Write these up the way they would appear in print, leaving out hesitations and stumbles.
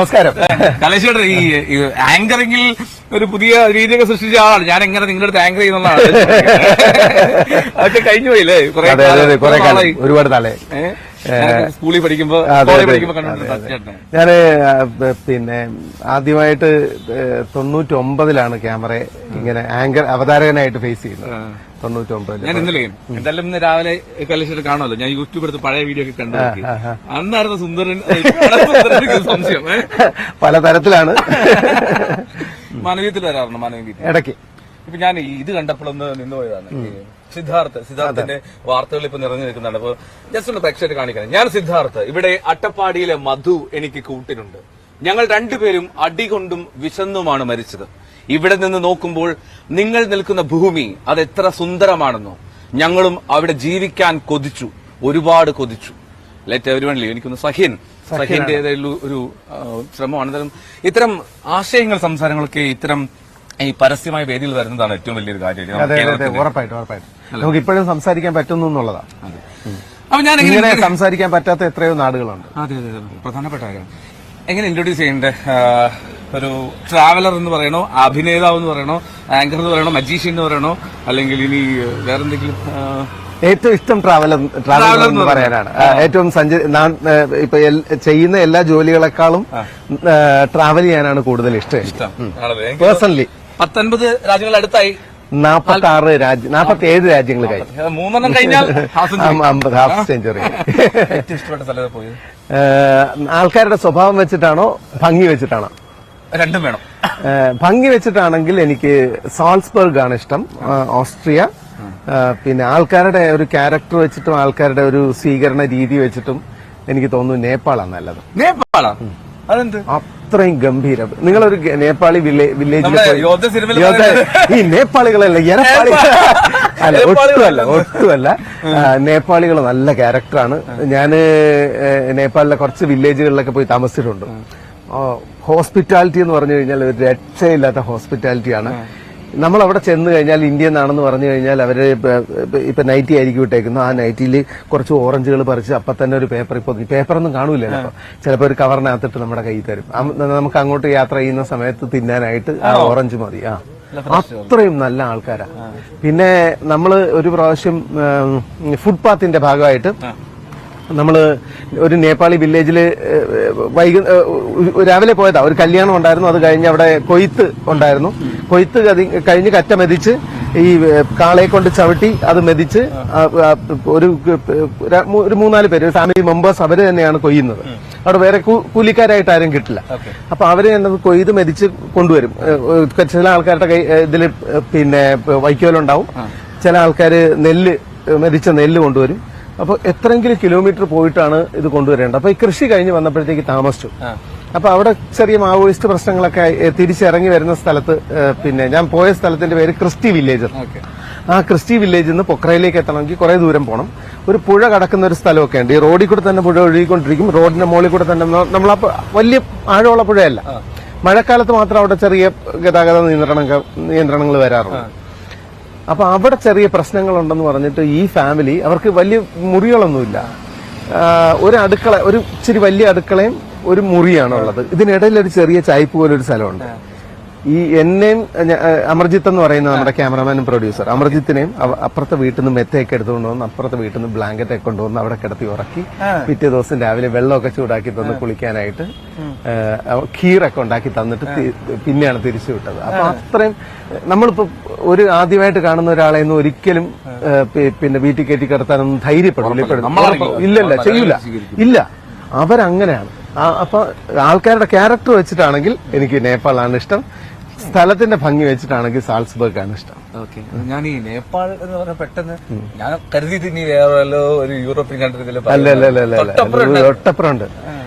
നമസ്കാരം. കലേശ്വരൻ ഈ ആങ്കറിംഗിൽ ഒരു പുതിയ രീതിയൊക്കെ സൃഷ്ടിച്ച ആളാണ്. ഞാൻ എങ്ങനെ നിങ്ങളുടെ അടുത്ത് ആങ്കർ ചെയ്യുന്നതാണ്. അതൊക്കെ കഴിഞ്ഞു പോയില്ലേ? ഒരുപാട് നാളെ സ്കൂളിൽ പഠിക്കുമ്പോ ഞാന് പിന്നെ ആദ്യമായിട്ട് 99 ക്യാമറ ഇങ്ങനെ ആങ്കർ അവതാരകനായിട്ട് ഫേസ് ചെയ്യുന്നത്. 99 ഞാൻ ഇന്നലെ എന്തായാലും ഇന്ന് രാവിലെ കലേശ്വരൻ കാണുമല്ലോ. ഞാൻ യൂട്യൂബ് എടുത്ത് പഴയ വീഡിയോ ഒക്കെ കണ്ടു നോക്കി. അന്നായിരുന്നു സുന്ദരൻ സംശയം. പലതരത്തിലാണ്. മാനവീയത്തിൽ വരാറുണ്ട്. മാനവീയത്തിൽ ഇടയ്ക്ക് ഇപ്പൊ ഞാൻ ഇത് കണ്ടപ്പോഴൊന്ന് നിന്നുപോയതാണ്. സിദ്ധാർത്ഥന്റെ വാർത്തകൾ ഇപ്പൊ നിറഞ്ഞു നിൽക്കുന്നുണ്ട്. അപ്പൊ ജസ്റ്റ് ഒന്ന് പ്രേക്ഷകരെ കാണിക്കണം. ഞാൻ സിദ്ധാർത്ഥ്. ഇവിടെ അട്ടപ്പാടിയിലെ മധു എനിക്ക് കൂട്ടിനുണ്ട്. ഞങ്ങൾ രണ്ടുപേരും അടികൊണ്ടും വിശന്നുമാണ് മരിച്ചത്. ഇവിടെ നിന്ന് നോക്കുമ്പോൾ നിങ്ങൾ നിൽക്കുന്ന ഭൂമി അത് എത്ര സുന്ദരമാണെന്നോ. ഞങ്ങളും അവിടെ ജീവിക്കാൻ കൊതിച്ചു, ഒരുപാട് കൊതിച്ചു. Let everyone leave. എനിക്കൊന്ന് സഹീന്റെ ഒരു ശ്രമമാണ്. ഇത്തരം ആശയങ്ങൾ സംസാരങ്ങളൊക്കെ ഇത്തരം ഈ പരസ്യമായ വേദിയിൽ വരുന്നതാണ് ഏറ്റവും വലിയൊരു കാര്യം. ഉറപ്പായിട്ടും നമുക്ക് ഇപ്പോഴും സംസാരിക്കാൻ പറ്റുന്നു എന്നുള്ളതാണ്. അപ്പൊ ഞാൻ ഇങ്ങനെ സംസാരിക്കാൻ പറ്റാത്ത എത്രയോ നാടുകളുണ്ട്. അതെ പ്രധാനപ്പെട്ട കാര്യം. എങ്ങനെ ഇൻട്രൊഡ്യൂസ് ചെയ്യണ്ടേ? ഒരു ട്രാവലർ എന്ന് പറയണോ, അഭിനേതാവ് എന്ന് പറയണോ, ആങ്കർ എന്ന് പറയണോ, മജീഷ്യൻ എന്ന് പറയണോ, അല്ലെങ്കിൽ ഇനി വേറെന്തെങ്കിലും? ഏറ്റവും ഇഷ്ടം ട്രാവലർ എന്ന് പറയാനാണ്. ഏറ്റവും ഇപ്പൊ ചെയ്യുന്ന എല്ലാ ജോലികളെക്കാളും ട്രാവൽ ചെയ്യാനാണ് കൂടുതൽ ഇഷ്ടം. പേഴ്സണലി 19 രാജ്യങ്ങൾ അടുത്തായി. 47 രാജ്യങ്ങൾ കഴിഞ്ഞു. 3 കഴിഞ്ഞാൽ ഹാഫ് സെഞ്ചുറി. ഇഷ്ടപ്പെട്ട സ്ഥലത്ത് പോയത് ആൾക്കാരുടെ സ്വഭാവം വെച്ചിട്ടാണോ ഭംഗി വെച്ചിട്ടാണോ? രണ്ടും വേണം. ഭംഗി വെച്ചിട്ടാണെങ്കിൽ എനിക്ക് സാൾസ്ബർഗ് ആണ് ഇഷ്ടം, ഓസ്ട്രിയ. പിന്നെ ആൾക്കാരുടെ ഒരു ക്യാരക്ടർ വെച്ചിട്ടും ആൾക്കാരുടെ ഒരു സ്വീകരണ രീതി വെച്ചിട്ടും എനിക്ക് തോന്നുന്നു നേപ്പാളാണ് നല്ലത്. നേപ്പാളാ? അതെന്ത്? അത്രയും ഗംഭീരം. നിങ്ങളൊരു നേപ്പാളി വില്ലേജിൽ ഈ നേപ്പാളികളല്ല, അല്ല ഒട്ടുമല്ല. നേപ്പാളികൾ നല്ല ക്യാരക്ടറാണ്. ഞാന് നേപ്പാളിലെ കുറച്ച് വില്ലേജുകളിലൊക്കെ പോയി താമസിച്ചിട്ടുണ്ട്. ഹോസ്പിറ്റാലിറ്റി എന്ന് പറഞ്ഞു കഴിഞ്ഞാൽ ഒരു രക്ഷയില്ലാത്ത ഹോസ്പിറ്റാലിറ്റിയാണ്. നമ്മൾ അവിടെ ചെന്ന് കഴിഞ്ഞാൽ ഇന്ത്യൻ ആണെന്ന് പറഞ്ഞു കഴിഞ്ഞാൽ അവര് ഇപ്പൊ നൈറ്റി ആയിരിക്കും ഇട്ടേക്കുന്നത്. ആ നൈറ്റിയിൽ കുറച്ച് ഓറഞ്ചുകൾ പറിച്ച് അപ്പൊ തന്നെ ഒരു പേപ്പറൊന്നും കാണൂലല്ലോ. ചിലപ്പോൾ ഒരു കവറിനകത്തിട്ട് നമ്മുടെ കയ്യിൽ തരും. നമുക്ക് അങ്ങോട്ട് യാത്ര ചെയ്യുന്ന സമയത്ത് തിന്നാനായിട്ട് ആ ഓറഞ്ച് മതി. അത്രയും നല്ല ആൾക്കാരാ. പിന്നെ നമ്മള് ഒരു പ്രാവശ്യം ഫുട്പാത്തിന്റെ ഭാഗമായിട്ട് നമ്മള് ഒരു നേപ്പാളി വില്ലേജില് രാവിലെ പോയതാ. ഒരു കല്യാണം ഉണ്ടായിരുന്നു. അത് കഴിഞ്ഞ് അവിടെ കൊയ്ത്ത് ഉണ്ടായിരുന്നു. കൊയ്ത്ത് കഴിഞ്ഞ് കറ്റ മെതിച്ച് ഈ കാളയെ കൊണ്ട് ചവിട്ടി അത് മെതിച്ച് ഒരു 3-4 പേര്, ഫാമിലി മെമ്പേഴ്സ്, അവര് തന്നെയാണ് കൊയ്യുന്നത്. അവിടെ വേറെ കൂലിക്കാരായിട്ട് ആരും കിട്ടില്ല. അപ്പൊ അവര് തന്നെ കൊയ്ത് മെതിച്ച് കൊണ്ടുവരും. ചില ആൾക്കാരുടെ ഇതില് പിന്നെ വൈക്കോലുണ്ടാവും. ചില ആൾക്കാര് മെതിച്ച നെല്ല് കൊണ്ടുവരും. അപ്പൊ എത്രയെങ്കിലും കിലോമീറ്റർ പോയിട്ടാണ് ഇത് കൊണ്ടുവരേണ്ടത്. അപ്പൊ ഈ കൃഷി കഴിഞ്ഞ് വന്നപ്പോഴത്തേക്ക് താമസിച്ചു. അപ്പൊ അവിടെ ചെറിയ മാവോയിസ്റ്റ് പ്രശ്നങ്ങളൊക്കെ തിരിച്ചിറങ്ങി വരുന്ന സ്ഥലത്ത്, പിന്നെ ഞാൻ പോയ സ്ഥലത്തിന്റെ പേര് ക്രിസ്റ്റി വില്ലേജ്. ആ ക്രിസ്റ്റി വില്ലേജിൽ നിന്ന് പൊക്രയിലേക്ക് എത്തണമെങ്കിൽ കുറെ ദൂരം പോകണം. ഒരു പുഴ കടക്കുന്ന ഒരു സ്ഥലമൊക്കെ ഉണ്ട്. ഈ റോഡിൽ കൂടെ തന്നെ പുഴ ഒഴുകിക്കൊണ്ടിരിക്കും. റോഡിന്റെ മുകളിൽ കൂടെ തന്നെ നമ്മളാ വലിയ ആഴമുള്ള പുഴയല്ല. മഴക്കാലത്ത് മാത്രം അവിടെ ചെറിയ ഗതാഗത നിയന്ത്രണങ്ങൾ വരാറുണ്ട്. അപ്പൊ അവിടെ ചെറിയ പ്രശ്നങ്ങളുണ്ടെന്ന് പറഞ്ഞിട്ട് ഈ ഫാമിലി, അവർക്ക് വലിയ മുറികളൊന്നുമില്ല. ഒരു അടുക്കള, ഒരു ഇച്ചിരി വലിയ അടുക്കളയും ഒരു മുറിയാണുള്ളത്. ഇതിനിടയിൽ ഒരു ചെറിയ ചായ്പ് പോലെ ഒരു സ്ഥലമുണ്ട്. ഈ എന്നെയും അമർജിത്ത് എന്ന് പറയുന്ന നമ്മുടെ ക്യാമറമാനും പ്രൊഡ്യൂസർ, അമർജിത്തിനെയും അപ്പുറത്തെ വീട്ടിൽ നിന്ന് മെത്തയൊക്കെ എടുത്തുകൊണ്ട് വന്ന് അപ്പുറത്തെ വീട്ടിൽ നിന്ന് ബ്ലാങ്കറ്റ് ഒക്കെ കൊണ്ടുവന്ന് അവിടെ കിടത്തി ഉറക്കി പിറ്റേ ദിവസം രാവിലെ വെള്ളമൊക്കെ ചൂടാക്കി തന്ന് കുളിക്കാനായിട്ട് ഖീറൊക്കെ ഉണ്ടാക്കി തന്നിട്ട് പിന്നെയാണ് തിരിച്ചു വിട്ടത്. അപ്പൊ അത്രയും നമ്മളിപ്പോ ഒരു ആദ്യമായിട്ട് കാണുന്ന ഒരാളെ ഒന്നും ഒരിക്കലും പിന്നെ വീട്ടിൽ കയറ്റി കിടത്താനൊന്നും ധൈര്യപ്പെടില്ല. ഇല്ലല്ല, ചെയ്യൂല. ഇല്ല, അവരങ്ങനെയാണ്. അപ്പൊ ആൾക്കാരുടെ ക്യാരക്ടർ വെച്ചിട്ടാണെങ്കിൽ എനിക്ക് നേപ്പാളാണ് ഇഷ്ടം. സ്ഥലത്തിന്റെ ഭംഗി വെച്ചിട്ടാണെങ്കിൽ സാൾസ്ബർഗ് ആണ് ഇഷ്ടം. ഞാൻ ഈ നേപ്പാൾ എന്ന് പറഞ്ഞ പെട്ടെന്ന് ഞാൻ കരുതി ഇനി വേറെ ഒരു യൂറോപ്യൻ കൺട്രി. അല്ല, ഒട്ടപ്പുറമുണ്ട്.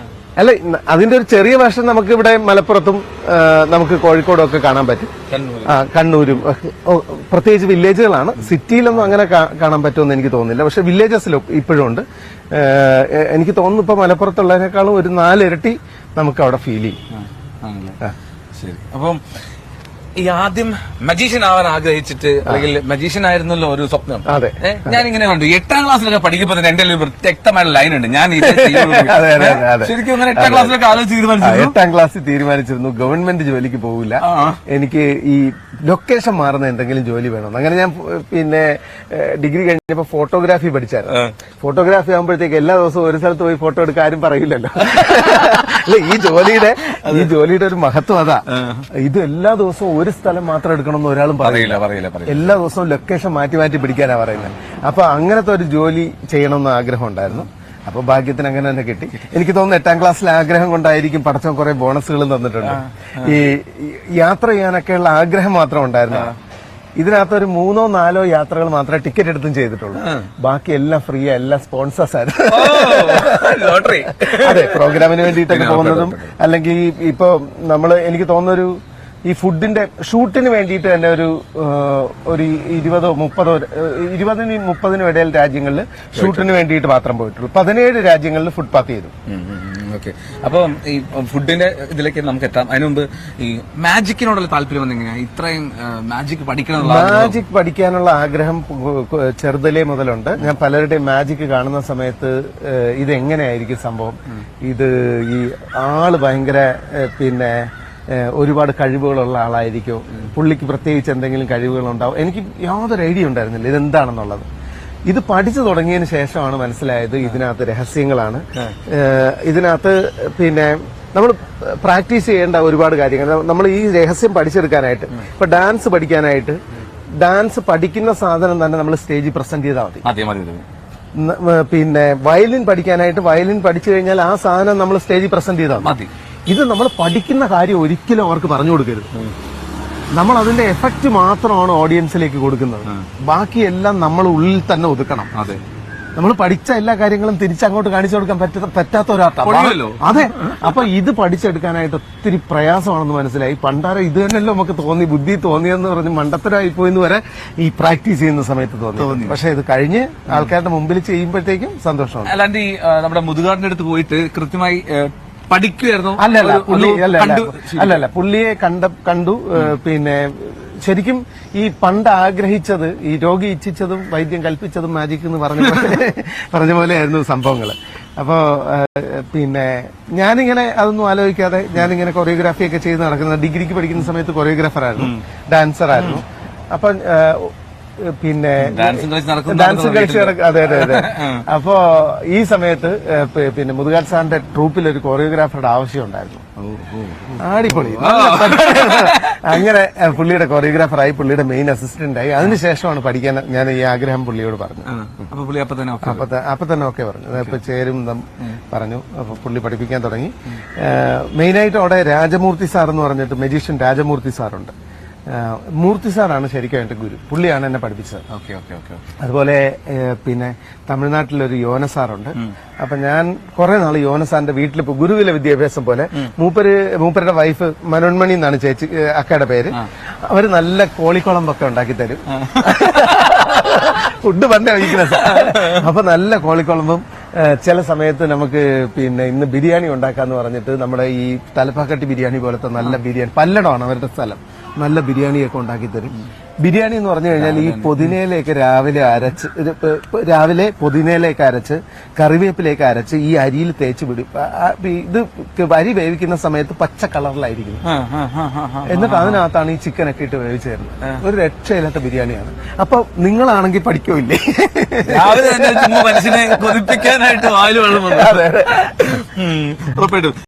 അല്ല, അതിന്റെ ഒരു ചെറിയ വേഷം നമുക്ക് ഇവിടെ മലപ്പുറത്തും നമുക്ക് കോഴിക്കോടും ഒക്കെ കാണാൻ പറ്റും. കണ്ണൂരും പ്രത്യേകിച്ച് വില്ലേജുകളാണ്. സിറ്റിയിലൊന്നും അങ്ങനെ കാണാൻ പറ്റുമെന്ന് എനിക്ക് തോന്നുന്നില്ല. പക്ഷെ വില്ലേജസിലും ഇപ്പോഴും ഉണ്ട്. എനിക്ക് തോന്നുന്നു ഇപ്പൊ മലപ്പുറത്തുള്ളതിനേക്കാളും ഒരു 4 ഇരട്ടി നമുക്ക് അവിടെ ഫീൽ ചെയ്യും. ശരി. അപ്പം ഈ ആദ്യം മജീഷ്യൻ ആവാൻ ആഗ്രഹിച്ചിട്ട് അല്ലെങ്കിൽ മജീഷ്യൻ ആയിരുന്നല്ലോ ഒരു സ്വപ്നം. അതെ. ഞാൻ ഇങ്ങനെ കണ്ടു 8ാം ക്ലാസ്സിലൊക്കെ പഠിക്കുമ്പോൾ തന്നെ എന്റെ ഒരു വ്യക്തമായിട്ട് ലൈൻ ഉണ്ട്, ഞാൻ ഇത് ശരിക്കും അങ്ങനെ 8ാം ക്ലാസ്സിലൊക്കെ ആലോചിച്ച് തീരുമാനിച്ചു. 8ാം ക്ലാസ്സിൽ തീരുമാനിച്ചിരുന്നു ഗവൺമെന്റ് ജോലിക്ക് പോകില്ല, എനിക്ക് ഈ ലൊക്കേഷൻ മാറുന്ന എന്തെങ്കിലും ജോലി വേണം. അങ്ങനെ ഞാൻ പിന്നെ ഡിഗ്രി കഴിഞ്ഞപ്പോ ഫോട്ടോഗ്രാഫി പഠിച്ചായിരുന്നു. ഫോട്ടോഗ്രാഫി ആകുമ്പോഴത്തേക്ക് എല്ലാ ദിവസവും ഒരു സ്ഥലത്ത് പോയി ഫോട്ടോ എടുക്കാൻ ആരും പറയില്ലല്ലോ. അല്ല, ഈ ജോലിയുടെ ഒരു മഹത്വം അതാ. ഇത് എല്ലാ ദിവസവും ഒരു സ്ഥലം മാത്രം എടുക്കണം എന്ന് ഒരാളും പറയില്ല. എല്ലാ ദിവസവും ലൊക്കേഷൻ മാറ്റി മാറ്റി പിടിക്കാനാ പറയുന്നത്. അപ്പൊ അങ്ങനത്തെ ഒരു ജോലി ചെയ്യണമെന്ന് ആഗ്രഹം ഉണ്ടായിരുന്നു. അപ്പൊ ഭാഗ്യത്തിന് അങ്ങനെ തന്നെ കിട്ടി. എനിക്ക് തോന്നുന്നു 8ാം ക്ലാസ്സിലെ ആഗ്രഹം കൊണ്ടായിരിക്കും പടച്ചവൻ കുറെ ബോണസുകളും തന്നിട്ടുണ്ട്. ഈ യാത്ര ചെയ്യാനൊക്കെയുള്ള ആഗ്രഹം മാത്രം ഉണ്ടായിരുന്നു. ഇതിനകത്ത് ഒരു 3ഓ 4ഓ യാത്രകൾ മാത്രമേ ടിക്കറ്റ് എടുത്തും ചെയ്തിട്ടുള്ളൂ. ബാക്കി എല്ലാം ഫ്രീ, എല്ലാം സ്പോൺസേഴ്സ് ആയിരുന്നു. അതെ, പ്രോഗ്രാമിന് വേണ്ടിയിട്ടൊക്കെ പോകുന്നതും അല്ലെങ്കിൽ ഇപ്പൊ എനിക്ക് തോന്നുന്നൊരു ഈ ഫുഡിന്റെ ഷൂട്ടിന് വേണ്ടിയിട്ട് തന്നെ ഒരു 20-30 ഇടയിൽ രാജ്യങ്ങളിൽ ഷൂട്ടിന് വേണ്ടിയിട്ട് മാത്രം പോയിട്ടുള്ളൂ. 17 രാജ്യങ്ങളിൽ ഫുഡ് പാത്ത് ചെയ്തു. ഓക്കെ, അപ്പൊ ഈ ഫുഡിന്റെ ഇതിലേക്ക് നമുക്ക് എത്താം. അതിനു മുമ്പ് ഈ മാജിക്കിനോടുള്ള താല്പര്യം വന്നെങ്ങനെയാ ഇത്രയും മാജിക് പഠിക്കാനുള്ള ആഗ്രഹം ചെറുതിലേ മുതലുണ്ട്. ഞാൻ പലരുടെയും മാജിക് കാണുന്ന സമയത്ത് ഇതെങ്ങനെയായിരിക്കും സംഭവം, ഇത് ഈ ആള് ഭയങ്കര പിന്നെ ഒരുപാട് കഴിവുകളുള്ള ആളായിരിക്കും, പുള്ളിക്ക് പ്രത്യേകിച്ച് എന്തെങ്കിലും കഴിവുകളുണ്ടാവും. എനിക്ക് യാതൊരു ഐഡിയ ഉണ്ടായിരുന്നില്ല ഇതെന്താണെന്നുള്ളത്. ഇത് പഠിച്ചു തുടങ്ങിയതിന് ശേഷമാണ് മനസ്സിലായത് ഇതിനകത്ത് രഹസ്യങ്ങളാണ്. ഇതിനകത്ത് പിന്നെ നമ്മൾ പ്രാക്ടീസ് ചെയ്യേണ്ട ഒരുപാട് കാര്യങ്ങൾ. നമ്മൾ ഈ രഹസ്യം പഠിച്ചെടുക്കാനായിട്ട് ഇപ്പൊ ഡാൻസ് പഠിക്കാനായിട്ട് ഡാൻസ് പഠിക്കുന്ന സാധനം തന്നെ നമ്മൾ സ്റ്റേജിൽ പ്രസന്റ് ചെയ്താൽ മതി. പിന്നെ വയലിൻ പഠിക്കാനായിട്ട് വയലിൻ പഠിച്ചു കഴിഞ്ഞാൽ ആ സാധനം നമ്മൾ സ്റ്റേജിൽ പ്രസന്റ് ചെയ്താൽ മതി. ഇത് നമ്മൾ പഠിക്കുന്ന കാര്യം ഒരിക്കലും അവർക്ക് പറഞ്ഞു കൊടുക്കരുത്. നമ്മൾ അതിന്റെ എഫക്റ്റ് മാത്രമാണ് ഓഡിയൻസിലേക്ക് കൊടുക്കുന്നത്. ബാക്കിയെല്ലാം നമ്മൾ ഉള്ളിൽ തന്നെ ഒതുക്കണം. അതെ, നമ്മൾ പഠിച്ച എല്ലാ കാര്യങ്ങളും തിരിച്ചങ്ങോട്ട് കാണിച്ചു കൊടുക്കാൻ പറ്റാത്ത ഒരാളാണ്. അതെ, അപ്പൊ ഇത് പഠിച്ചെടുക്കാനായിട്ട് ഒത്തിരി പ്രയാസമാണെന്ന് മനസ്സിലായി. പണ്ടാരം ഇത് തന്നെയല്ലോ നമുക്ക് ബുദ്ധി തോന്നിയെന്ന് പറഞ്ഞ് മണ്ടത്തരമായി പോയെന്ന് വരെ ഈ പ്രാക്ടീസ് ചെയ്യുന്ന സമയത്ത് തോന്നി. പക്ഷെ ഇത് കഴിഞ്ഞ് ആൾക്കാരുടെ മുമ്പിൽ ചെയ്യുമ്പോഴത്തേക്കും സന്തോഷമാണ്. അല്ലാണ്ട് ഈ നമ്മുടെ മുതുകാടിന്റെ അടുത്ത് പോയിട്ട് കൃത്യമായി പഠിക്കുമായിരുന്നു? അല്ലല്ല, പുള്ളിയെ കണ്ടു. പിന്നെ ശരിക്കും ഈ പണ്ട് ആഗ്രഹിച്ചത്, ഈ രോഗി ഇച്ഛിച്ചതും വൈദ്യം കൽപ്പിച്ചതും മാജിക് എന്ന് പറഞ്ഞ പോലെയായിരുന്നു സംഭവങ്ങൾ. അപ്പോ പിന്നെ ഞാനിങ്ങനെ അതൊന്നും ആലോചിക്കാതെ ഞാനിങ്ങനെ കൊറിയോഗ്രാഫി ഒക്കെ ചെയ്ത് നടക്കുന്നത്. ഡിഗ്രിക്ക് പഠിക്കുന്ന സമയത്ത് കൊറിയോഗ്രാഫറായിരുന്നു, ഡാൻസറായിരുന്നു. അപ്പൊ പിന്നെ ഡാൻസ് കളിച്ച് അതെ. അപ്പോ ഈ സമയത്ത് പിന്നെ മുതുകാട് സാറിന്റെ ട്രൂപ്പിൽ ഒരു കൊറിയോഗ്രാഫറുടെ ആവശ്യം ഉണ്ടായിരുന്നു. ആടിപ്പൊളി. അങ്ങനെ പുള്ളിയുടെ കൊറിയോഗ്രാഫറായി, പുള്ളിയുടെ മെയിൻ അസിസ്റ്റന്റായി. അതിനുശേഷമാണ് പഠിക്കാൻ ഞാൻ ഈ ആഗ്രഹം പുള്ളിയോട് പറഞ്ഞു. അപ്പൊ തന്നെ ഓക്കെ പറഞ്ഞു, ഇപ്പൊ ചേരും പറഞ്ഞു. അപ്പൊ പുള്ളി പഠിപ്പിക്കാൻ തുടങ്ങി. മെയിനായിട്ട് അവിടെ രാജമൂർത്തി സാർ എന്ന് പറഞ്ഞിട്ട് മജീഷ്യൻ രാജമൂർത്തി സാറുണ്ട്. മൂർത്തി സാറാണ് ശരിക്കും എന്റെ ഗുരു. പുള്ളിയാണ് എന്നെ പഠിപ്പിച്ചത്. അതുപോലെ പിന്നെ തമിഴ്നാട്ടിലൊരു യോന സാറുണ്ട്. അപ്പൊ ഞാൻ കുറെ നാള് യോന സാറിന്റെ വീട്ടിൽ ഗുരുകുല വിദ്യാഭ്യാസം പോലെ മൂപ്പരുടെ വൈഫ് മനോന്മണി എന്നാണ് ചേച്ചി അക്കയുടെ പേര്. അവര് നല്ല കോളിക്കുളമ്പൊക്കെ ഉണ്ടാക്കി തരും. ഫുഡ് പണ്ടേ വീക്ക്നെസ്. അപ്പൊ നല്ല കോളിക്കുളമ്പും ചില സമയത്ത് നമുക്ക് പിന്നെ ഇന്ന് ബിരിയാണി ഉണ്ടാക്കാന്ന് പറഞ്ഞിട്ട് നമ്മുടെ ഈ തലപ്പാക്കട്ടി ബിരിയാണി പോലത്തെ നല്ല ബിരിയാണി, പല്ലടമാണ് അവരുടെ സ്ഥലം, നല്ല ബിരിയാണിയൊക്കെ ഉണ്ടാക്കി തരും. ബിരിയാണി എന്ന് പറഞ്ഞു കഴിഞ്ഞാൽ ഈ പുതിനയിലേക്ക് രാവിലെ പുതിനയിലേക്ക് അരച്ച് കറിവേപ്പിലേക്ക് അരച്ച് ഈ അരിയിൽ തേച്ച് വിടും. ഇത് അരി വേവിക്കുന്ന സമയത്ത് പച്ച കളറിലായിരിക്കും. എന്നിട്ട് അതിനകത്താണ് ഈ ചിക്കനൊക്കെ ഇട്ട് വേവിച്ചു തരുന്നത്. ഒരു രക്ഷയില്ലാത്ത ബിരിയാണിയാണ്. അപ്പൊ നിങ്ങളാണെങ്കിൽ പഠിക്കൂല്ലേ? രാവിലെ തന്നെ മനുഷ്യനെ കൊതിപ്പിക്കാനായിട്ട് വായിൽ വെള്ളം. അതെ, ഉറപ്പായിട്ടും.